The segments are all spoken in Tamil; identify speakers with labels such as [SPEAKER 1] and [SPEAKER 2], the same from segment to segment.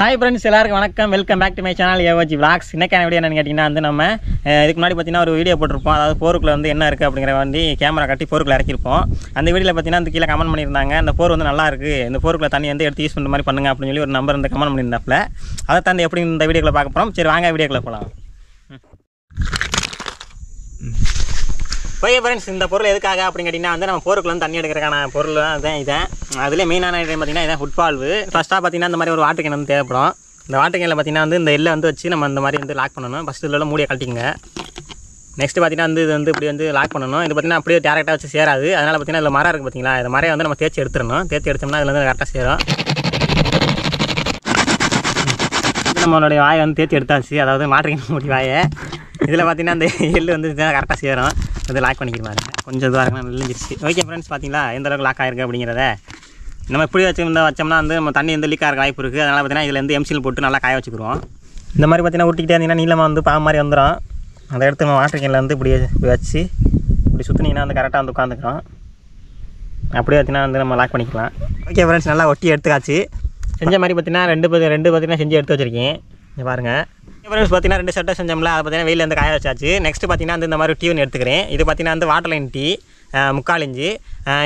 [SPEAKER 1] ஹாய் ஃப்ரெண்ட்ஸ், எல்லாருக்கும் வணக்கம். Welcome back to my channel AOG vlogs. இன்றைக்கான வீடியோ என்னென்னு கேட்டிங்கன்னா வந்து நம்ம இதுக்கு முன்னாடி பார்த்தீங்கன்னா ஒரு வீடியோ போட்டிருப்போம். அதாவது போருக்குள்ள வந்து என்ன இருக்குது அப்படிங்கிற வந்து கேமரா கட்டி போருக்குள்ள இறக்கிருப்போம். அந்த வீடியோவில் பார்த்தீங்கன்னா அந்த கீழே கமெண்ட் பண்ணியிருந்தாங்க, அந்த போர் வந்து நல்லா இருக்குது, இந்த போருக்குள்ள தண்ணி வந்து எடுத்து யூஸ் பண்ணுற மாதிரி பண்ணுங்க அப்படின்னு சொல்லி ஒரு நம்பர் வந்து கமெண்ட் பண்ணியிருந்தாப்புல. அதை தாண்டி எப்படி இந்த வீடியோக்குள்ள பார்க்க போகிறோம். சரி வாங்க வீடியோக்குள்ள போகலாம். ஓகே ஃப்ரெண்ட்ஸ், இந்த பொருள் எதுக்காக அப்படின்னு கேட்டிங்கன்னா வந்து நம்ம போருக்குள்ள வந்து தண்ணி எடுக்கிறக்கான பொருள் தான் இதான். அதிலே மெயினான ஐட்டம் பார்த்தீங்கன்னா இதான் ஃபுட் வால்வு. ஃபஸ்ட்டாக பார்த்தீங்கன்னா இந்த மாதிரி ஒரு வாட்டர் கேன் வந்து தேவைப்படும். இந்த வாட்டர் கேனில் பார்த்தீங்கன்னா வந்து இந்த எல்லை வந்து வச்சு நம்ம இந்த மாதிரி வந்து லாக் பண்ணணும். ஃபஸ்ட்டு இதில் மூடியை கழட்டிங்க. நெக்ஸ்ட்டு பார்த்தீங்கன்னா வந்து இது வந்து இப்படி வந்து லாக் பண்ணணும். இது பார்த்தீங்கன்னா அப்படியே டேரெக்டாக வச்சு சேராது. அதனால் பார்த்தீங்கன்னா இதில் மரம் இருக்குது பார்த்தீங்களா, இந்த மரம் வந்து நம்ம தேய்ச்சி எடுத்துடணும். தேய்ச்சி எடுத்தோம்னா இதில் வந்து கரெக்டாக சேரும். நம்மளுடைய வாயை வந்து தேய்ச்சி எடுத்தாச்சு, அதாவது வாட்டர் கேன் மூடி வாயை. இதில் பார்த்தீங்கன்னா அந்த எள்ளு வந்து கரெக்டாக சேரும். இது லாக் பண்ணிக்கிறமாருங்க. கொஞ்சம் இதுவாக இருக்குன்னா நெல்லிஞ்சிருச்சு. ஓகே ஃப்ரெண்ட்ஸ், பார்த்தீங்களா எந்த அளவுக்கு லாக் ஆகிருக்கு அப்படிங்கிறத. நம்ம இப்படி வச்சோம்னா வந்து நம்ம தண்ணி வந்து லீக் ஆகிற வாய்ப்பு இருக்குது. அதனால் பார்த்தீங்கன்னா இதில் வந்து எம்சில் போட்டு நல்லா காய வச்சுக்கிறோம். இந்த மாதிரி பார்த்தீங்கன்னா ஊட்டிக்கிட்டே இருந்தீங்கன்னா நீளமாக வந்து பாம்பு மாதிரி வந்துடும். அதை எடுத்து நம்ம வாட்டர் கேனில் வந்து இப்படி வச்சு இப்படி சுற்றினீங்கன்னா வந்து கரெக்டாக வந்து உட்காந்துக்கிறோம். அப்படியே பார்த்தீங்கன்னா வந்து நம்ம லாக் பண்ணிக்கலாம். ஓகே ஃப்ரெண்ட்ஸ், நல்லா ஒட்டி எடுத்துக்காச்சு. செஞ்ச மாதிரி பார்த்தீங்கன்னா ரெண்டு பார்த்தீங்கன்னா செஞ்சு எடுத்து வச்சுருக்கேன். இங்கே பாருங்கள் ஃப்ரெண்ட்ஸ், பார்த்தீங்கன்னா 2 செட்டை செஞ்சோம்ல, அதை பார்த்தீங்கன்னா வெயிலில் வந்து காய வச்சாச்சு. நெக்ஸ்ட்டு பார்த்தீங்கன்னா வந்து இந்த மாதிரி டீ ஒன்று எடுத்துக்கிறேன். இது பார்த்தீங்கன்னா வந்து வாட்டர் லைன் டீ 3/4 இன்ச்சு.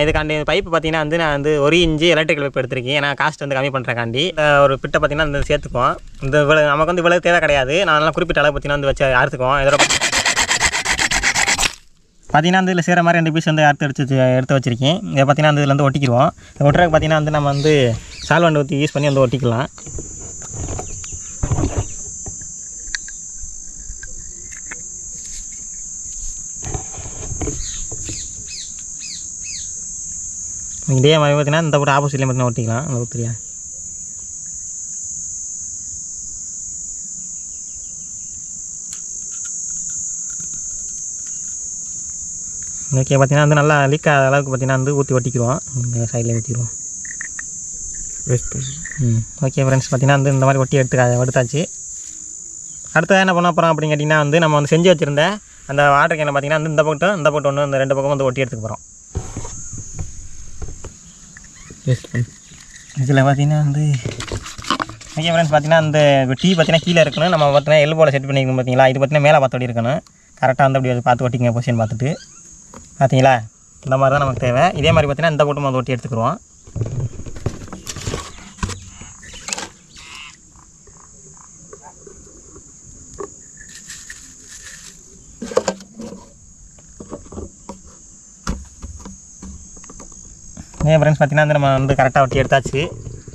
[SPEAKER 1] இதுக்காண்டி பைப்பு பார்த்தீங்கன்னா வந்து நான் வந்து 1 இன்ச்சு எலக்ட்ரிக்கல் பைப் எடுத்திருக்கேன். ஏன்னா காஸ்ட் வந்து கம்மி பண்ணுறக்காண்டி ஒரு பிட்டை பார்த்தீங்கன்னா வந்து சேர்த்துக்குவோம். இந்த இவ்வளோ நமக்கு வந்து இவ்வளோ தேவை கிடையாது. நான் நல்லா குறிப்பிட்ட அளவு பார்த்தீங்கன்னா வந்து வச்சு அறுத்துக்குவோம். இதோட பார்த்தீங்கன்னா வந்து இதில் சேர மாதிரி 2 பீஸ் வந்து எடுத்து வச்சுருக்கேன். இதை பார்த்தீங்கன்னா வந்து இதில் வந்து ஒட்டிக்கிடுவோம். ஒட்டுறதுக்கு பார்த்தீங்கன்னா வந்து நம்ம வந்து சால்வண்ட் ஊற்றி யூஸ் பண்ணி வந்து ஒட்டிக்கலாம். இதே மாதிரி பார்த்தீங்கன்னா இந்த போட்டு ஆப்போசிட்லேயும் பார்த்தீங்கன்னா ஒட்டிக்கலாம். அந்த ஊற்றியா ஓகே. பார்த்தீங்கன்னா வந்து நல்லா லீக் ஆகிற அளவுக்கு பார்த்தீங்கன்னா வந்து ஊற்றி ஒட்டிக்கிடுவோம். இந்த சைடில் ஊற்றிடுவோம். ஓகே ஃப்ரெண்ட்ஸ், பார்த்தீங்கன்னா வந்து இந்த மாதிரி ஒட்டி எடுத்தாச்சு. அடுத்தது என்ன பண்ண போகிறோம் அப்படின்னு கேட்டிங்கன்னா வந்து நம்ம வந்து செஞ்சு வச்சுருந்த அந்த வாட்டர் கேனில் பார்த்தீங்கன்னா வந்து இந்த பக்கம் ஒன்று, இந்த 2 பக்கம் வந்து ஒட்டி எடுத்துக்க போகிறோம். இதில் பார்த்தீங்கன்னா வந்து ஓகே ஃப்ரெண்ட்ஸ், பார்த்தீங்கன்னா அந்த டீ பார்த்தீங்கன்னா கீழே இருக்கணும். நம்ம பார்த்தீங்கன்னா எல் போல் செட் பண்ணிக்கணும் பார்த்தீங்களா. இது பார்த்தீங்கன்னா மேலே பார்த்து ஒட்டி இருக்கணும். கரெக்டாக வந்து அப்படி பார்த்து ஒட்டிங்க பொசிஷன் பார்த்துட்டு. பார்த்தீங்களா, இந்த மாதிரி தான் நமக்கு தேவை. இதே மாதிரி பார்த்தீங்கன்னா இந்த போட்டும் வந்து ஒட்டி எடுத்துக்கிடுவோம். ஃப்ரெண்ட்ஸ், பார்த்தீங்கன்னா வந்து நம்ம வந்து கரெக்டாக ஒட்டி எடுத்தாச்சு.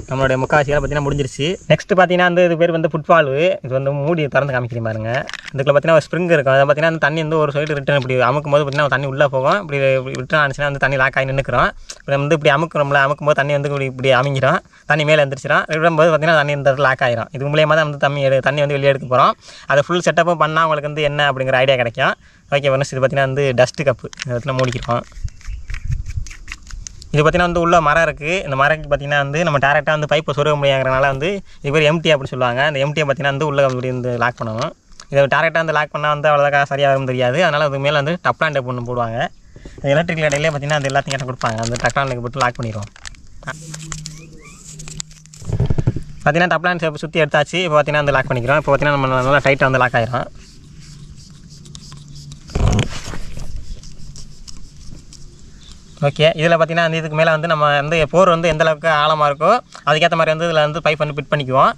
[SPEAKER 1] நம்மளுடைய முக்கால்வாசியாக பார்த்தீங்கன்னா முடிஞ்சிருச்சு. நெக்ஸ்ட்டு பார்த்தீங்கன்னா வந்து இது பேர் வந்து ஃபுட் வால்வு. இது வந்து மூடி திறந்து காமிக்கிறேன் பாருங்க. இதுக்குள்ள பார்த்தீங்கன்னா ஒரு ஸ்ப்ரிங் இருக்கும். அதை பார்த்தீங்கன்னா அந்த தண்ணி வந்து ஒரு சைடு ரிட்டர்ன் இப்படி அமுக்கும் போது பார்த்தீங்கன்னா தண்ணி உள்ளே போகும். இப்படி ரிட்டர்ன் ஆனிச்சுன்னா வந்து தண்ணி லாக் ஆகி நின்றுக்கிறோம். இப்போ வந்து இப்படி அமுக்கும் போது தண்ணி வந்து இப்படி அமைஞ்சிடும். தண்ணி மேலே எழுந்திரிச்சிடும். விடும்போது பார்த்தீங்கன்னா தண்ணி இந்த இடத்துல லாக் ஆகிரும். இது மூலியமாக தான் வந்து தண்ணி வந்து வெளியே எடுக்க போகிறோம். அதை ஃபுல் செட்டப்பும் பண்ணால் உங்களுக்கு வந்து என்ன அப்படிங்கிற ஐடியா கிடைக்கும். ஓகே ஃப்ரெண்ட்ஸ், இது பார்த்தீங்கன்னா வந்து டஸ்ட்டு கப்பு இந்த இடத்துல மூடிக்கிறோம். இது பார்த்திங்கன்னா வந்து உள்ள மரம் இருக்குது. இந்த மரத்துக்கு பார்த்திங்கன்னா வந்து நம்ம டேரெக்டாக வந்து பைப்பை சொருக முடியாங்கிறனால வந்து இது பேர் எம்டி அப்படின்னு சொல்லுவாங்க. இந்த எம்டியை பார்த்திங்கன்னா வந்து உள்ளே அப்படி வந்து லாக் பண்ணணும். இதை டேரெக்டாக வந்து லாக் பண்ணால் வந்து அவ்வளோதான் சரியாக வரும் தெரியாது. அதனால் அதுக்கு மேலே வந்து டப்ளான் டேப் ஒன்று போடுவாங்க. எலக்ட்ரிக்கல் இடையிலே பார்த்திங்கன்னா அது எல்லாத்தையும் கேட்ட கொடுப்பாங்க. அந்த டப்ளான் டேப் போட்டு லாக் பண்ணிடுவோம். பார்த்திங்கன்னா டப்ளான் டேப் சுற்றி எடுத்தாச்சு. இப்போ பார்த்திங்கன்னா வந்து லாக் பண்ணிக்கிறோம். இப்போ பார்த்திங்கன்னா நம்ம நல்லா டைட்டாக வந்து லாக் ஆகிரும். ஓகே. இதில் பார்த்தீங்கன்னா அந்த இதுக்கு மேலே வந்து நம்ம வந்து போர் வந்து எந்த அளவுக்கு ஆழமாக இருக்கோ அதுக்கேற்ற மாதிரி வந்து இதில் வந்து பைப் வந்து ஃபிட் பண்ணிக்குவோம்.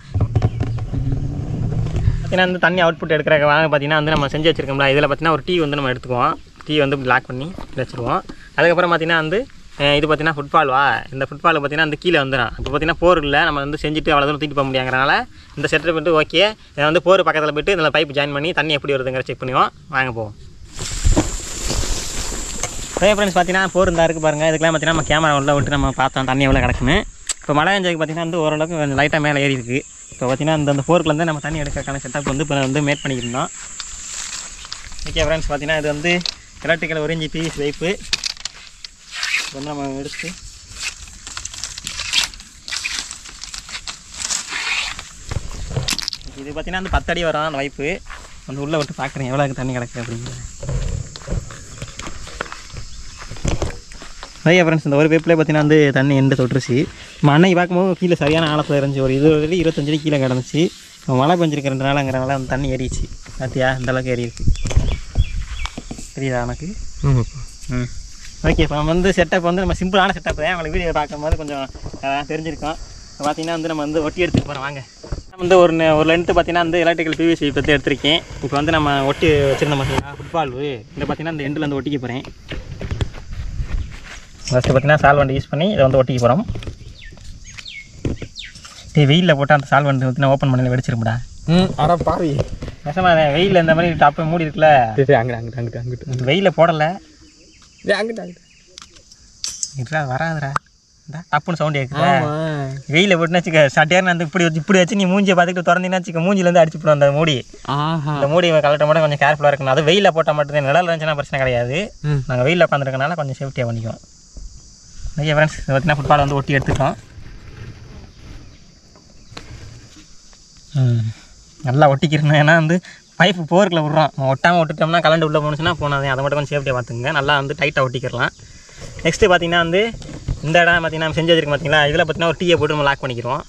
[SPEAKER 1] பார்த்தீங்கன்னா வந்து தண்ணி அவுட்புட் எடுக்கிற பார்த்தீங்கன்னா வந்து நம்ம செஞ்சு வச்சுருக்கோம்ல, இதில் பார்த்தீங்கன்னா ஒரு டீ வந்து நம்ம எடுத்துக்குவோம். டீ வந்து லாக் பண்ணி வச்சுருவோம். அதுக்கப்புறம் பார்த்தீங்கன்னா வந்து இது பார்த்தீங்கன்னா ஃபுட் வால்வா. இந்த ஃபுட் வால் பார்த்தீங்கன்னா அந்த கீழே வந்துடும். இப்போ பார்த்தீங்கன்னா போர் இல்லை, நம்ம வந்து செஞ்சுட்டு அவ்வளோ தூரம் தூக்கிட்டு போக முடியாங்கிறனால இந்த செட்டப் வந்து ஓகே. இதை வந்து போர் பக்கத்தில் போய்ட்டு இதில் பைப் ஜாயின் பண்ணி தண்ணி எப்படி வருதுங்கிற செக் பண்ணுவோம். வாங்க போவோம். ஓகே ஃப்ரெண்ட்ஸ், பார்த்தீங்கன்னா போர் இருந்தால் இருக்குது பாருங்கள். இதுக்கெல்லாம் பார்த்தீங்கன்னா நம்ம கேமரா உள்ள விட்டு நம்ம பார்த்தோம் தண்ணி எவ்வளோ கிடக்குன்னு. இப்போ மழை பெஞ்சதுக்கு பார்த்தீங்கன்னா வந்து ஓரளவுக்கு கொஞ்சம் லைட்டாக மேலே ஏறி இருக்குது. இப்போ பார்த்தீங்கன்னா அந்த போருக்குலேருந்து நம்ம தண்ணி எடுக்கிறக்கான செட்டப் வந்து இப்போ வந்து மேட் பண்ணிக்கிருந்தோம். ஓகே ஃப்ரெண்ட்ஸ், பார்த்தீங்கன்னா இது வந்து எலக்ட்ரிக்கல் 1 இன்ச்சு பிவிசி பைப்பு வந்து நம்ம எடுத்து இது பார்த்தீங்கன்னா வந்து 10 அடி வரும். அந்த பைப்பு வந்து உள்ளே விட்டு பார்க்குறேன் எவ்வளோக்கு தண்ணி கிடக்கு அப்படிங்கிறது. நிறைய ஃப்ரெண்ட்ஸ் இந்த ஒரு பைப்பில் பார்த்தீங்கன்னா வந்து தண்ணி எண்டு தொட்டுருச்சு. அன்னைக்கு பார்க்கும்போது கீழே சரியான ஆழத்தில் இருந்துச்சு. ஒரு 20 அடி கீழே கிடந்துச்சு. மழை பெஞ்சிருக்கிறதுனாலங்கிறனால அந்த தண்ணி ஏறிடுச்சு. பார்த்தியா இந்தளவுக்கு ஏறிடுச்சு. தெரியுதா எனக்கு? ஓகே. இப்போ நம்ம வந்து செட்டப் வந்து நம்ம சிம்பிளான செட்டப் தான். அவங்களுக்கு வீடியோ பார்க்கும்போது கொஞ்சம் தெரிஞ்சிருக்கோம். இப்போ பார்த்தீங்கன்னா வந்து நம்ம வந்து ஒட்டி எடுத்துகிட்டு போகிறோம். வாங்க. நம்ம வந்து ஒரு லென்த்து பார்த்தீங்கன்னா வந்து எலக்ட்ரிக்கல் பிவிசி பற்றி எடுத்திருக்கேன். இப்போ வந்து நம்ம ஒட்டி வச்சுருந்தோம் பார்த்தீங்கன்னா ஃபுட்பால்வு. இந்த பார்த்தீங்கன்னா இந்த எண்டில் வந்து ஒட்டிக்க போகிறேன். ஃபஸ்ட்டு பார்த்தீங்கன்னா சால்வண்ட் யூஸ் பண்ணி இதை வந்து ஒட்டிக்க போகிறோம். வெயிலில் போட்டால் அந்த சால்வண்ட் வந்து ஓப்பன் பண்ணி வெடிச்சிருப்படா.
[SPEAKER 2] அட பாவி
[SPEAKER 1] நெசமாக வெயிலில் இந்த மாதிரி டாப்பை மூடி இருக்குல்ல.
[SPEAKER 2] அங்கிட்டு
[SPEAKER 1] வெயிலில் போடலை.
[SPEAKER 2] அங்கிட்டு
[SPEAKER 1] வராதுடா. டப்புன்னு சவுண்ட் கேட்குது. வெயிலில் போட்டுன்னு வச்சுக்க சட்டையார் வந்து இப்படி வச்சு நீ மூஞ்சியை பார்த்துட்டு திறந்தீங்கன்னா வச்சுக்க மூஞ்சிலேருந்து அடிச்சு போடும் அந்த மூடி. இந்த மூடி கலட்ட மட்டும் கொஞ்சம் கேர்ஃபுல்லாக இருக்கணும். அது வெயிலில் போட்டால் மட்டும் நிழல் இருந்துச்சுன்னா பிரச்சனை கிடையாது. நாங்கள் வெயிலில் உட்காந்துருக்கனால கொஞ்சம் சேஃப்டியாக பண்ணிக்குவோம். ஓகே ஃப்ரெண்ட்ஸ், இதை பார்த்தீங்கன்னா ஃபுட்பால் வந்து ஒட்டி எடுத்துட்டோம். நல்லா ஒட்டிக்கிறணும். ஏன்னா வந்து பைப்பு போர்க்கில் விட்றோம். ஒட்டாமல் விட்டுட்டோம்னா கலண்டு உள்ளே போணுச்சுன்னா போனது. அதை மட்டும் கொஞ்சம் சேஃப்டியாக பார்த்துங்க. நல்லா வந்து டைட்டாக ஒட்டிக்கிறலாம். நெக்ஸ்ட்டு பார்த்தீங்கன்னா வந்து இந்த இடம் பார்த்தீங்கன்னா நம்ம செஞ்சு வச்சிருக்கோம் பார்த்தீங்களா. இதில் பார்த்தீங்கன்னா ஒரு டீயை போட்டு நம்ம லாக் பண்ணிக்கிறோம்.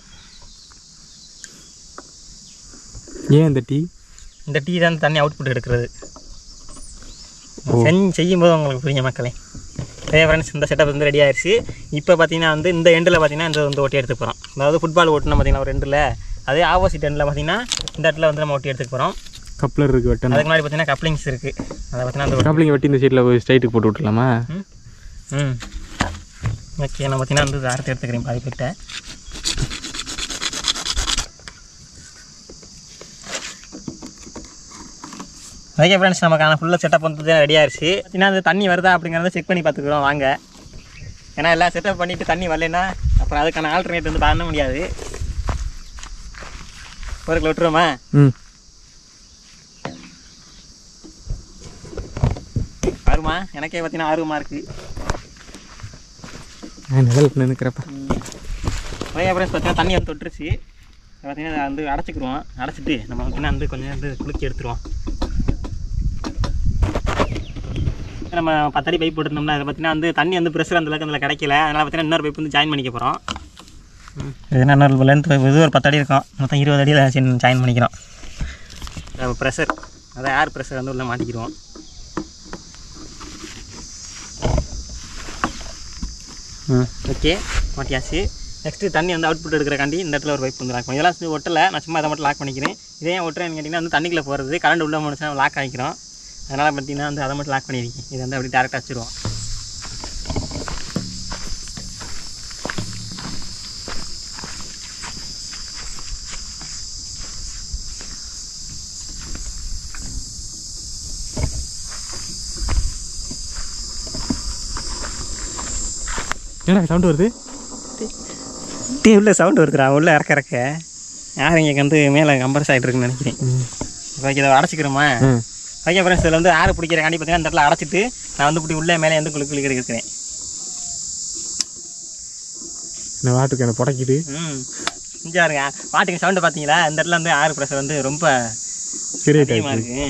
[SPEAKER 2] ஏன் இந்த
[SPEAKER 1] டீ தான் தண்ணி அவுட்புட் எடுக்கிறது. செய்யும்போது உங்களுக்கு புரியுங்க மக்களே. நிறைய ஃப்ரெண்ட்ஸ் இந்த செட்டப் வந்து ரெடி ஆயிடுச்சு. இப்போ பார்த்தீங்கன்னா வந்து இந்த எண்டில் பார்த்தீங்கன்னா இந்த வந்து ஒட்டி எடுத்துக்க போகிறோம். அதாவது ஃபுட்பால் ஓட்டணும் பார்த்தீங்கன்னா ஒரு எண்டில், அதே ஆப்போசிட் எண்டில் பார்த்தீங்கன்னா இந்த இடத்துல வந்து நம்ம ஒட்டி எடுத்துக்க போகிறோம்.
[SPEAKER 2] கப்ளர் இருக்குது வெட்டணும்.
[SPEAKER 1] அதுக்கு முன்னாடி பார்த்தீங்கன்னா கப்ளிங்ஸ் இருக்குது. அதை பார்த்தீங்கன்னா அந்த
[SPEAKER 2] கப்ளிங் வெட்டி இந்த சைடில் போய் ஸ்ட்ரைட்டுக்கு போட்டு விட்டுலாமா?
[SPEAKER 1] ஓகே. நான் பார்த்தீங்கன்னா வந்து அறுத்து எடுத்துக்கிறேன் பாதி போய்ட்ட. ஓகே ஃப்ரெண்ட்ஸ், நமக்கான ஃபுல்லாக செட்டப் வந்து ரெடி ஆயிடுச்சு. பார்த்தீங்கன்னா அது தண்ணி வருதா அப்படிங்கிறத செக் பண்ணி பார்த்துக்குறோம் வாங்க. ஏன்னா எல்லாம் செட்டப் பண்ணிவிட்டு தண்ணி வரலைன்னா அப்புறம் அதுக்கான ஆல்டர்னேட் வந்து பண்ண முடியாது. ஒரு கிலோ விட்டுருவோமா? ஆர்வமா? எனக்கே பார்த்தீங்கன்னா ஆர்வமாக இருக்குது.
[SPEAKER 2] நினைக்கிறப்ப
[SPEAKER 1] ஓகே ஃப்ரெண்ட்ஸ், பார்த்தீங்கன்னா தண்ணி வந்து தொட்டுருச்சு. பார்த்தீங்கன்னா அதை வந்து அடைச்சிக்கிடுவோம். அடைச்சிட்டு நம்ம பார்த்தீங்கன்னா வந்து கொஞ்சம் வந்து குளிச்சு எடுத்துருவோம். நம்ம 10 அடி பைப் போட்டுருந்தோம்னா அதை பார்த்தீங்கன்னா வந்து தண்ணி வந்து ப்ரெஷர் அந்தளவுக்கு அதில் கிடைக்கல. அதனால் பார்த்தீங்கன்னா இன்னொரு பைப் வந்து ஜாயின் பண்ணிக்க போகிறோம். இதுனா இன்னொரு லென்த் பைப் இது ஒரு 10 அடி இருக்கும். மொத்தம் 20 அடியில் ஜாயின் பண்ணிக்கிறோம். நம்ம ப்ரெஷர் அதை ஏர் ப்ரெஷர் வந்து உள்ளே மாட்டிக்கிடுவோம். ஓகே, மாட்டியாச்சு. நெக்ஸ்ட்டு தண்ணி வந்து அவுட்புட் எடுக்கிறக்காண்டி இந்த இடத்துல ஒரு பைப் வந்து லாக் பண்ணி இதெல்லாம் ஒட்டலை. நான் சும்மா அதை மட்டும் லாக் பண்ணிக்கிறேன். இதே ஒட்டுறேன்னு கேட்டிங்கன்னா வந்து தண்ணிக்குள்ளே போகிறது கரண்ட் உள்ளே போணுச்சுன்னா லாக் ஆகிக்கிறோம். அதனால் பார்த்தீங்கன்னா வந்து அதை மட்டும் லாக் பண்ணியிருக்கேன். இதை வந்து அப்படி டேரெக்டாக வச்சுருவோம்.
[SPEAKER 2] ஏன்னா சவுண்டு வருது.
[SPEAKER 1] உள்ள சவுண்டு வருதுடா. உள்ளே இறக்க யார் இங்கே வந்து மேலே கம்பரஸ் ஆகிட்டு இருக்குன்னு நினைக்கிறேன். ஓகே, இதை அடைச்சிக்கிறோமா? ஓகே ஃப்ரெண்ட்ஸ், இதில் வந்து ஆறு பிடிக்கிறக்காண்டி பார்த்தீங்கன்னா இந்த இடத்துல அடைச்சிட்டு நான் வந்து இப்படி உள்ளே மேலே வந்து குளிக்க இருக்கிறேன்.
[SPEAKER 2] இந்த வாட்டுக்கு எனக்கு புடைக்குது.
[SPEAKER 1] இங்கே பாருங்க வாட்டுக்கு சவுண்டு பார்த்தீங்களா? இந்த இடத்துல வந்து ஆறு ப்ரெஷர் வந்து ரொம்ப அதிகமாக இருக்குது.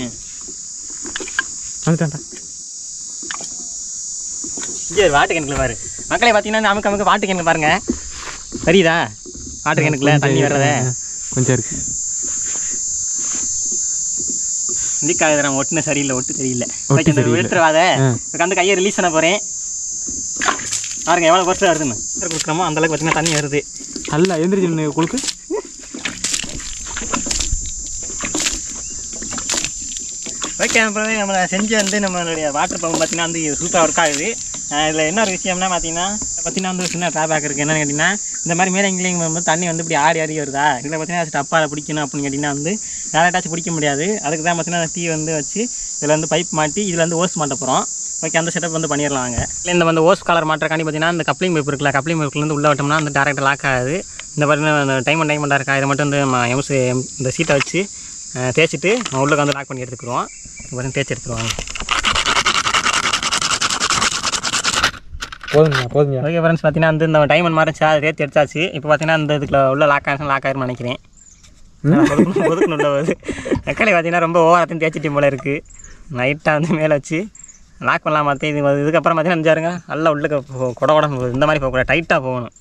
[SPEAKER 1] இங்கே வாட்டு கிணக்குல பாரு மக்களே. பார்த்தீங்கன்னா நமக்கு வாட்டு கிணக்கு பாருங்க, தெரியுதா? வாட்டு கிணக்குல தண்ணி வர்றத
[SPEAKER 2] கொஞ்சம் இருக்கு.
[SPEAKER 1] லீக்காக நம்ம ஒட்டுன சரியில்லை, ஒட்டு தெரியல. விழுத்துருவாத. வந்து கையை ரிலீஸ் பண்ண போகிறேன். பாருங்க எவ்வளோ பொருளாக வருதுன்னு கொடுக்குறோமோ அந்தளவுக்கு பார்த்தீங்கன்னா தண்ணி வருது.
[SPEAKER 2] நல்லா எந்திரிச்சு குழுக்கு.
[SPEAKER 1] ஓகே, அப்புறம் நம்ம செஞ்சு வந்து நம்மளுடைய வாட்டர் பம்ப் பார்த்தீங்கன்னா வந்து சூப்பராக ஒர்க் ஆகுது. இதில் என்ன ஒரு விஷயம்னா பார்த்தீங்கன்னா வந்து சின்ன ட்ராபேக் இருக்குது. என்னென்னு கேட்டிங்கன்னா இந்த மாதிரி மேலே இங்கேயும் வந்து தண்ணி வந்து இப்படி ஆடி வருதா. இதில் பார்த்தீங்கன்னா டப்பாவில் பிடிக்கணும் அப்படின்னு கேட்டிங்கன்னா வந்து டேரெக்டாச்சும் பிடிக்க முடியாது. அதுக்கு தான் பார்த்தீங்கன்னா டீ வந்து வச்சு இதில் வந்து பைப் மாட்டி இதில் வந்து ஓஸ் மாட்ட போகிறோம். ஓகே, அந்த செட்டப் வந்து பண்ணிடலாம் வாங்க. இல்லை இந்த வந்து ஓஸ் காலர் மாட்டுறக்காண்டி பார்த்தீங்கன்னா இந்த கப்ளிங் பைப் இருக்குல்ல, கப்ளிங் பைப்லேருந்து உள்ளே விட்டோம்னா அந்த டேரெக்டாக லாக் ஆகாது. இந்த பார்த்தீங்கன்னா அந்த டைமண்டாக இருக்கா, இதை மட்டும் வந்து இந்த சீட்டை வச்சு தேய்ச்சிட்டு உள்ளே வந்து லாக் பண்ணி எடுத்துக்குருவோம். இப்போ தேய்ச்சி எடுத்துருவாங்க.
[SPEAKER 2] போதுங்க.
[SPEAKER 1] ஓகே ஃப்ரெண்ட்ஸ், பார்த்தீங்கன்னா வந்து இந்த டைமண்ட் மாறிச்சா அதை தேர்த்தி எடுத்தாச்சு. இப்போ பார்த்தீங்கன்னா இந்த இதுக்குள்ள உள்ள லாக் ஆகிருன்னு நினைக்கிறேன். ஒதுக்கணும் உள்ள வருது. மக்களை பார்த்தீங்கன்னா ரொம்ப ஓவராத்தையும் தேய்ச்சிட்டு போல இருக்குது. நைட்டாக வந்து மேலே வச்சு லாக் பண்ணலாம் மாற்றி இதுக்கப்புறம் பார்த்தீங்கன்னா பாருங்க நல்லா உள்ளுக்கு கொடை இந்த மாதிரி போகக்கூடாது, டைட்டாக போகணும்.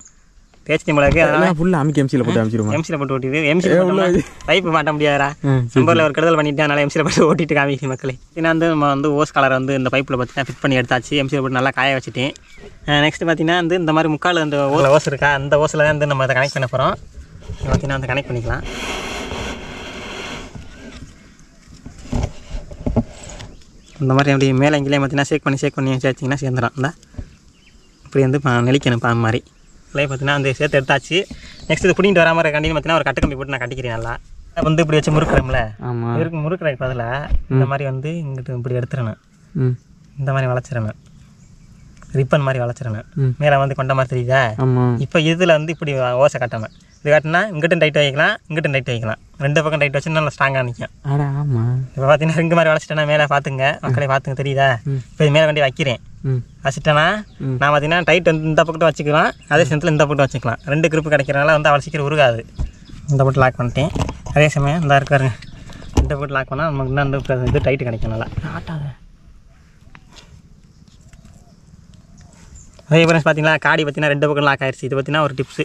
[SPEAKER 1] தேய்ச்சி மிளகு அதெல்லாம்
[SPEAKER 2] ஃபுல்லாக அமுக்கி எம்சியில் போட்டு அமிச்சிருவோம்.
[SPEAKER 1] எம்சியில் போட்டு ஓட்டிட்டு எம்சியில் பைப்பு மாட்ட முடியாதா, நம்பரில் ஒரு கெடுதல் பண்ணிட்டு அதனால் எம்சியில் போட்டு ஓட்டிட்டு காமிச்சு மக்களே. ஏன்னா வந்து நம்ம வந்து ஓஸ் கலரை வந்து இந்த பைப்பில் பார்த்தீங்கன்னா ஃபிட் பண்ணி எடுத்தாச்சு. எம்சியில் போட்டு நல்லா காய வச்சுட்டேன். நெக்ஸ்ட் பார்த்தீங்கன்னா வந்து இந்த மாதிரி முக்கால் அந்த ஓஸ் இருக்கா, அந்த ஓஸில் தான் வந்து நம்ம அதை கனெக்ட் பண்ண போகிறோம். பார்த்தீங்கன்னா வந்து கனெக்ட் பண்ணிக்கலாம். இந்த மாதிரி அப்படி மேலே எங்கேயும் பார்த்தீங்கன்னா ஷேக் பண்ணி வச்சிங்கன்னா சேர்ந்துடும். இந்த இப்படி வந்து நெளிக்கணும் பாம்பு மாதிரி பார்த்தீங்கன்னா அந்த சேர்த்து எடுத்தாச்சு. நெக்ஸ்ட் இது பிடிங்கிட்டு வராமல் கண்டிப்பாக பார்த்தீங்கன்னா ஒரு கட்டுக்கம்பி போட்டு நான் கட்டிக்கிறேன். நல்லா வந்து இப்படி வச்சு முறுக்கிறோம்ல, முறுக்கிறதுக்கு பதிலாக இந்த மாதிரி வந்து இங்கிட்டு இப்படி எடுத்துடணும். இந்த மாதிரி வளைச்சிடணும், ரிப்பன் மாதிரி வளைச்சிடணும். மேலே வந்து கொண்ட மாதிரி தெரியுதா? இப்போ இதில் வந்து இப்படி ஓசை கட்டணும். இது காட்டினா இங்கிட்டும் டைட் வைக்கலாம், இங்கிட்டும் டைட் வைக்கலாம். ரெண்டு பக்கம் டைட் வச்சு நல்லா ஸ்ட்ராங்காக நிற்கும். இப்போ பார்த்தீங்கன்னா ரிங்கு மாதிரி வளைச்சிட்டேன்னா மேலே பார்த்துங்க மக்களே, பார்த்துங்க தெரியுதா? இப்போ இது மேலே வண்டி வைக்கிறேன். வச்சுட்டேன்னா நான் பார்த்தீங்கன்னா டைட் வந்து இந்த பக்கத்தை வச்சுக்கலாம், அதே சமயத்தில் இந்த பக்கம் வச்சுக்கலாம். ரெண்டு கிரிப்பு கிடைக்கிறனால வந்து அவ்வளோ சீக்கிரம் உருகாது. இந்த பக்கம் லாக் பண்ணிட்டேன். அதே சமயம் இந்த இருக்காருங்க, இந்த பக்கம் லாக் பண்ணால் நமக்கு இன்னும் அந்த இது டைட்டு கிடைக்கும் நல்லா. ஆட்டாத அதே ஃப்ரெண்ட்ஸ் பார்த்தீங்களா, காடி பார்த்தீங்கன்னா ரெண்டு பக்கம் லாக் ஆயிடுச்சு. இது பார்த்தீங்கன்னா ஒரு டிப்ஸு,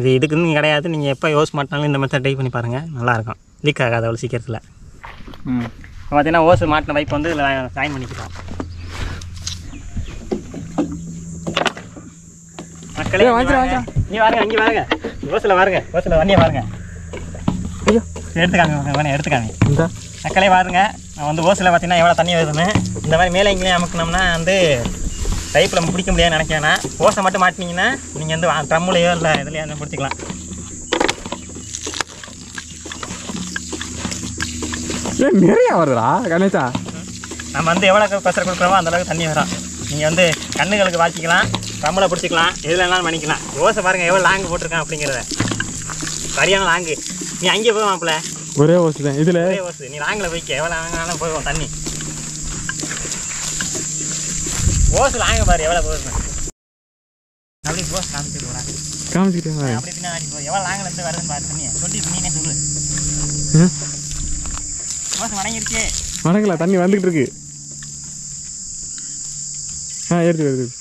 [SPEAKER 1] இது இதுக்குன்னு கிடையாது. நீங்கள் எப்போ யோஸ் மாட்டினாலும் இந்த மெத்தட் ட்ரை பண்ணி பாருங்கள், நல்லாயிருக்கும். லீக் ஆகாது அவ்வளோ சீக்கிரத்தில். பார்த்தீங்கன்னா ஓஸ் மாட்டின பைப் வந்து இதில் ஜாயின் பண்ணிக்கலாம். மக்களே இங்கே வாருங்க, இங்கே வாருங்க, ஓசில் வாருங்க, ஓசில் வண்டியை வாருங்க. ஐயோ எடுத்துக்காங்க மக்களே வாருங்க. நான் வந்து ஓசில் பார்த்தீங்கன்னா எவ்வளோ தண்ணி வருதுன்னு இந்த மாதிரி மேலே எங்கேயும் அமுக்கணும்னா வந்து பைப்பில் நம்ம பிடிக்க முடியாதுன்னு நினைக்கிறேன்னா ஓசை மட்டும் மாட்டினீங்கன்னா நீங்கள் வந்து ட்ரம்முலையோ இல்லை இதுலையோ பிடிச்சிக்கலாம்.
[SPEAKER 2] நிறையா வருதா கணேசா?
[SPEAKER 1] நம்ம வந்து எவ்வளோ ப்ரெஷர் கொடுக்குறோமோ அந்தளவுக்கு தண்ணி வரும். நீங்கள் வந்து கண்ணுகளுக்கு வாச்சிக்கலாம், ட்ரம்மில் பிடிச்சிக்கலாம், எதில் வேணாலும் பண்ணிக்கலாம். ஓசை பாருங்கள் எவ்வளோ லாங்கு போட்டிருக்கேன் அப்படிங்கிறத, சரியான லாங்கு. நீ அங்கே போய் மாப்பிள்ள,
[SPEAKER 2] ஒரே ஓசு தான் இதில்,
[SPEAKER 1] ஒரே ஓசு. நீ லாங்கில் போய்க்க, எவ்வளோ லாங்காலும் போய்வோம் தண்ணி. ஓசு லாங்க பாரு எவ்வளோ போயிருந்தேன். அப்படி ஓசு காமிச்சிட்டு போகிறேன்,
[SPEAKER 2] காமிச்சிட்டு
[SPEAKER 1] அப்படி பின்னாடி போய் எவ்வளோ லாங்கில் இருந்து வருதுன்னு பாரு தண்ணி. சொல்லி நீனே சொல்லு. ஓசு வணங்கிருச்சு,
[SPEAKER 2] வணங்கல தண்ணி வந்துக்கிட்டு இருக்கு. எடுத்து எடுத்து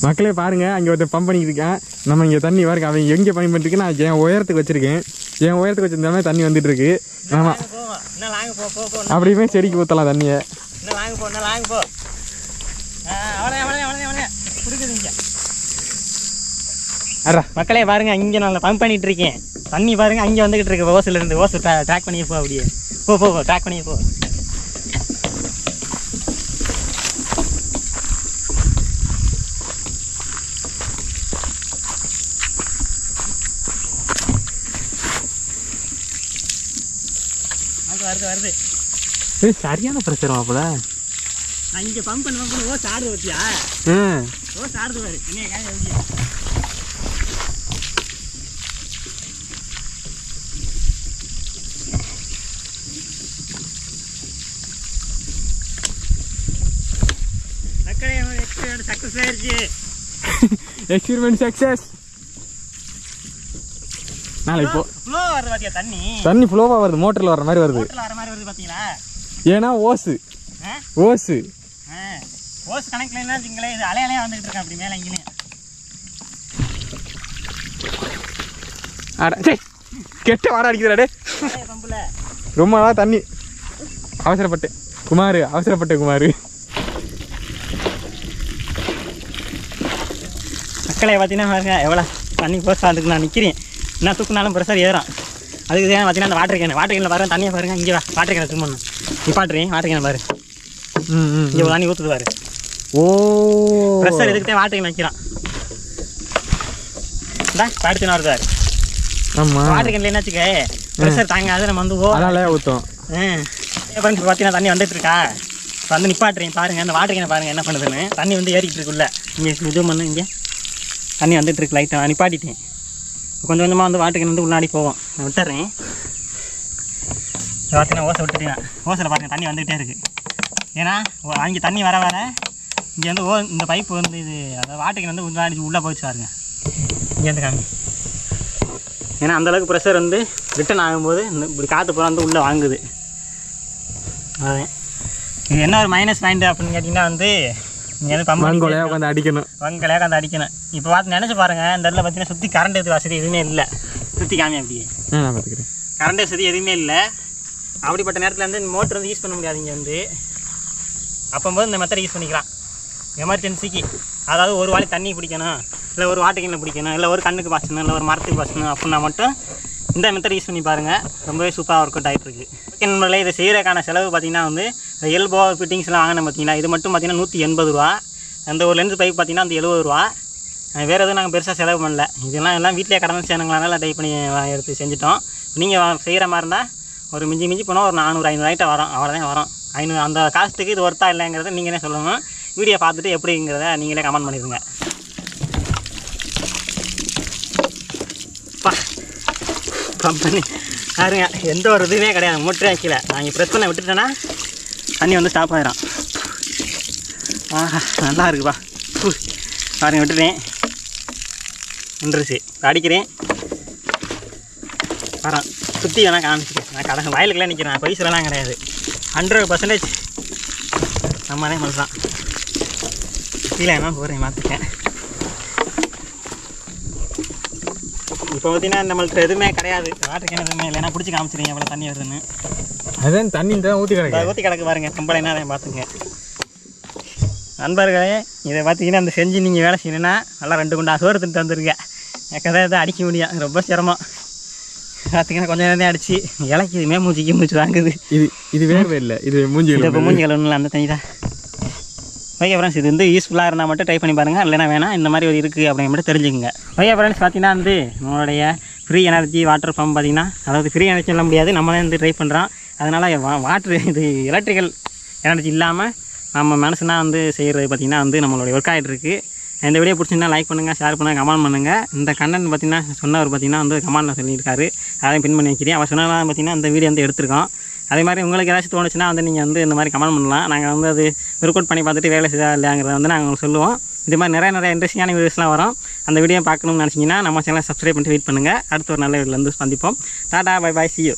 [SPEAKER 2] மக்களே பாருங்க, அங்கே ஒருத்தர் பம்ப் பண்ணிக்கிட்டு இருக்கேன். நம்ம இங்கே தண்ணி பாருங்க, அவன் எங்கே பம்ப் பண்ணிட்டு நான் என் உயரத்துக்கு வச்சிருக்கேன். என் உயரத்துக்கு வச்சிருந்த மாதிரி தண்ணி வந்துட்டு இருக்கு. ஆமா அப்படியுமே செடிக்கு ஊற்றலாம் தண்ணியை.
[SPEAKER 1] மக்களே பாருங்க, இங்கே நான் பம்ப் பண்ணிட்டு இருக்கேன். தண்ணி பாருங்க அங்கே வந்துகிட்டு இருக்கு. ஓசில இருந்து ஓசு ட்ராக் பண்ணி போ, அப்படியே போ ட்ராக் பண்ணி போ. வருது
[SPEAKER 2] சரியான பிரச்சனை மாப்பிள்ள.
[SPEAKER 1] நான் இங்கே பம்ப் பண்ண ஓஸ் ஆடுது வச்சியா? ஓஸ் ஆடுது பாரு என்ன காய வச்சு. சக்ஸஸ் ஆயிடுச்சு.
[SPEAKER 2] Experiment success. நாளைக்கு
[SPEAKER 1] ஃப்ளோ வருது பாத்தியா,
[SPEAKER 2] தண்ணி ஃப்ளோவா வருது, மோட்டர்ல வர மாதிரி வருது.
[SPEAKER 1] மோட்டர்ல வர மாதிரி வருது பாத்தீங்களா?
[SPEAKER 2] ஏன்னா ஓசு ஓசு
[SPEAKER 1] ஓஸ் கணக்குல என்ன வச்சுங்களேன், இது அலையலையா வந்துகிட்டு இருக்கேன் அப்படி மேலே இங்கேயும்.
[SPEAKER 2] கெட்ட வாட அடிக்கிறாடே
[SPEAKER 1] பம்புல
[SPEAKER 2] ரொம்ப நாளா தண்ணி. அவசரப்பட்டேன் குமார், அவசரப்பட்டேன் குமார்.
[SPEAKER 1] மக்களை பார்த்தீங்கன்னா பாருங்க எவ்வளோ தண்ணி போஸ்ட் அதுக்கு நான் நிற்கிறேன். என்ன தூக்குனாலும் ப்ரெஷர் ஏறும். அதுக்கு தான் பார்த்தீங்கன்னா அந்த வாட்டர் கேனில் பாருங்க தண்ணியை பாருங்க. இங்கே வாட்டர் கேனை தூக்கணும், நிப்பாட்டுறேன். வாட்டர் கேனை பாரு, இங்கே தண்ணி ஊற்றுது பாரு.
[SPEAKER 2] ஓ
[SPEAKER 1] ப்ரெஷர் இதுக்கு தான் வாட்டர் கேன் வைக்கிறான். இந்தா பாடிச்சுனா வருது பாரு.
[SPEAKER 2] ஆமாம்,
[SPEAKER 1] வாட்டர் கேனில் என்ன வச்சுக்க ப்ரெஷர் தாங்காது, நம்ம வந்து
[SPEAKER 2] அதனால ஊற்றும்.
[SPEAKER 1] ஃப்ரெண்ட்ஸ் பார்த்தீங்கன்னா தண்ணி வந்துட்டு இருக்கா, இப்போ வந்து நிப்பாட்டுறேன் பாருங்கள். அந்த வாட்டர் கேனை பாருங்கள் என்ன பண்ணுதுன்னு. தண்ணி வந்து ஏறிக்கிட்டு இருக்குல்ல, இங்கே இது பண்ணு, இங்கே தண்ணி வந்துட்டு இருக்கு. லைட்டாக நிப்பாட்டிட்டேன். கொஞ்சம் கொஞ்சமாக வந்து வாட்டர் கேன் வந்து உள்ளாடி போவோம். நான் விட்டுறேன். பார்த்தீங்கன்னா ஓசை விட்டுட்டேன். ஓசையில் பாருங்கள் தண்ணி வந்துகிட்டே இருக்குது. ஏன்னா அங்கே தண்ணி வர இங்கே வந்து இந்த பைப்பு வந்து இது அதாவது வாட்டுக்கு வந்து கொஞ்சம் அடிச்சு உள்ளே போயிடுச்சு பாருங்க. இங்கேருந்து காமி. ஏன்னா அந்தளவுக்கு ப்ரெஷர் வந்து ரிட்டன் ஆகும்போது இந்த இப்படி காற்று பூரா வந்து உள்ளே வாங்குது. அதான் இது என்ன ஒரு மைனஸ் பாயிண்ட் அப்படின்னு கேட்டிங்கன்னா வந்து இங்கே வந்து
[SPEAKER 2] வங்கலையாக உட்காந்து அடிக்கணும்.
[SPEAKER 1] வங்கலையாக உட்காந்து அடிக்கணும். இப்போ பார்த்து நினச்சி பாருங்கள், இந்த இடத்துல பார்த்தீங்கன்னா சுற்றி கரண்ட் எது வசதி எதுவுமே இல்லை. சுற்றி காமி அப்படியே
[SPEAKER 2] நான் பார்த்துக்கிறேன்.
[SPEAKER 1] கரண்ட் வசதி எதுவுமே இல்லை. அப்படிப்பட்ட நேரத்தில் வந்து மோட்டர் வந்து யூஸ் பண்ண முடியாது. இங்கே வந்து அப்போது இந்த மெத்தட் யூஸ் பண்ணிக்கலாம் எமர்ஜென்சிக்கு. அதாவது ஒரு வாளி தண்ணி பிடிக்கணும், இல்லை ஒரு வாட்டர் கேனில் பிடிக்கணும், இல்லை ஒரு கண்ணுக்கு பாய்ச்சணும், இல்லை ஒரு மரத்துக்கு பாய்ச்சணும் அப்படின்னா மட்டும் இந்த மெத்தட் யூஸ் பண்ணி பாருங்கள். ரொம்பவே சூப்பராக ஒர்க் அவுட் ஆகிட்டுருக்கு. ஓகே நண்பர்களே, இதை செய்கிறக்கான செலவு பார்த்திங்கன்னா வந்து இந்த எல்போ ஃபிட்டிங்ஸ்லாம் வாங்கினேன் பார்த்தீங்களா, இது மட்டும் பார்த்திங்கன்னா 180 ரூபா. அந்த ஒரு லென்ஸ் பைப் பார்த்திங்கன்னா அந்த 70 ரூபா. வேறு எதுவும் நாங்கள் பெருசாக செலவு பண்ணல. இதெல்லாம் எல்லாம் வீட்டிலே கடந்து சேனங்களால டைப் பண்ணி எடுத்து செஞ்சுட்டோம். நீங்கள் செய்கிற மாதிரி இருந்தால் ஒரு மிஞ்சி போனால் ஒரு 400-500 ஐட்டம் வரும். அவ்வளோதான் வரும். 500 அந்த காஸ்ட்டுக்கு இது ஒர்த்தா இல்லைங்கிறத நீங்களே சொல்லணும். வீடியோ பார்த்துட்டு எப்படிங்கிறத நீங்களே கமெண்ட் பண்ணிடுங்க. பம்ப் பண்ணி பாருங்க, எந்த ஒரு இதுவே கிடையாது. மோட்டரே வைக்கல. நான் இங்கே ப்ரெஸ் பண்ண விட்டுட்டேன்னா தண்ணி வந்து ஸ்டாப் ஆகிடும். நல்லா இருக்குப்பா. பாருங்க விட்டுட்டேன், நின்றுச்சு. அடிக்கிறேன் வரேன். சுற்றி வேணால் காமிச்சிட்டேன். நான் கடை வயலுக்கெல்லாம் நிற்கிறேன். பைசலாம் கிடையாது. 100% நம்மளே மட்டும் கீழே என்ன போகிறேன் மாற்றிட்டேன். இப்போ பார்த்தீங்கன்னா நம்மள்ட்ட எதுவுமே கிடையாது. வாட்டர் கேன் எதுவுமே இல்லை. நான் பிடிச்சி காமிச்சிருக்கேன் எவ்வளோ தண்ணி வருதுன்னு.
[SPEAKER 2] அதான் தண்ணி தான் ஊற்றி
[SPEAKER 1] கிடக்கு பாருங்கள். கம்பளைனா அதை பார்த்துங்க நண்பர்களே. இதை பார்த்தீங்கன்னா அந்த செஞ்சு நீங்கள் வேலை செய்யணுன்னா நல்லா 2 குண்டா சோறு திட்டு வந்துருங்க. கதை எதாவது அடிக்க முடியும். ரொம்ப சிரமம். பார்த்திங்கன்னா கொஞ்சம் நேரம் அடிச்சு இலைக்கு இதுமே மூச்சு வாங்குது.
[SPEAKER 2] இது வேறு இல்லை. இது மூஞ்சி
[SPEAKER 1] இப்போ மூஞ்சி கலவனில் அந்த தண்ணி தான். ஓகே ஃப்ரெண்ட்ஸ், இது வந்து யூஸ்ஃபுல்லாக இருந்தால் மட்டும் ட்ரை பண்ணி பாருங்கள். இல்லைனா வேணாம், இந்த மாதிரி ஒரு இருக்குது அப்படின்னு மட்டும் தெரிஞ்சுக்கோங்க. ஓகே ஃப்ரெண்ட்ஸ், பார்த்தீங்கன்னா வந்து நம்மளுடைய ஃப்ரீ எனர்ஜி வாட்டர் பம்ப் பார்த்திங்கன்னா, அதாவது ஃப்ரீ எனர்ஜி சொல்ல முடியாது, நம்மளே வந்து ட்ரை பண்ணுறோம். அதனால் வாட்ரு இது எலக்ட்ரிக்கல் எனர்ஜி இல்லாமல் நம்ம மனசுனா வந்து செய்கிறது பார்த்திங்கன்னா வந்து நம்மளுடைய ஒர்க் ஆகிட்டு இருக்குது. இந்த வீடியோ பிடிச்சிருந்தா லைக் பண்ணுங்கள், ஷேர் பண்ணுங்கள், கமெண்ட் பண்ணுங்கள். இந்த கண்டென்ட் பார்த்திங்கன்னா சொன்னவர் பார்த்திங்கன்னா வந்து கமெண்ட்டில் சொல்லியிருக்காரு. அதையும் பின் பண்ணி வைக்கிறேன். அவர் சொன்னதான் பார்த்திங்கன்னா இந்த வீடியோ வந்து எடுத்திருக்கோம். அதே மாதிரி உங்களுக்கு ஏதாச்சும் தோணுச்சுன்னா வந்து நீங்கள் வந்து இந்த மாதிரி கமெண்ட் பண்ணலாம். நாங்கள் வந்து அது ஒர்க் அவுட் பண்ணி பார்த்துட்டு வேலை செய்யா இல்லையாங்கிறத வந்து நாங்கள் உங்களுக்கு சொல்லுவோம். இது மாதிரி நிறைய இன்ட்ரெஸ்டிங்கான வீடியோஸ்லாம் வரும். அந்த வீடியோ பார்க்கணும்னு நினச்சிங்கன்னா நம்ம சேனலை சப்ஸ்கிரைப் பண்ணிட்டு வெயிட் பண்ணுங்கள். அடுத்த ஒரு நல்ல வீடியோவில் வந்து சந்திப்போம். Tata, bye bye, see you.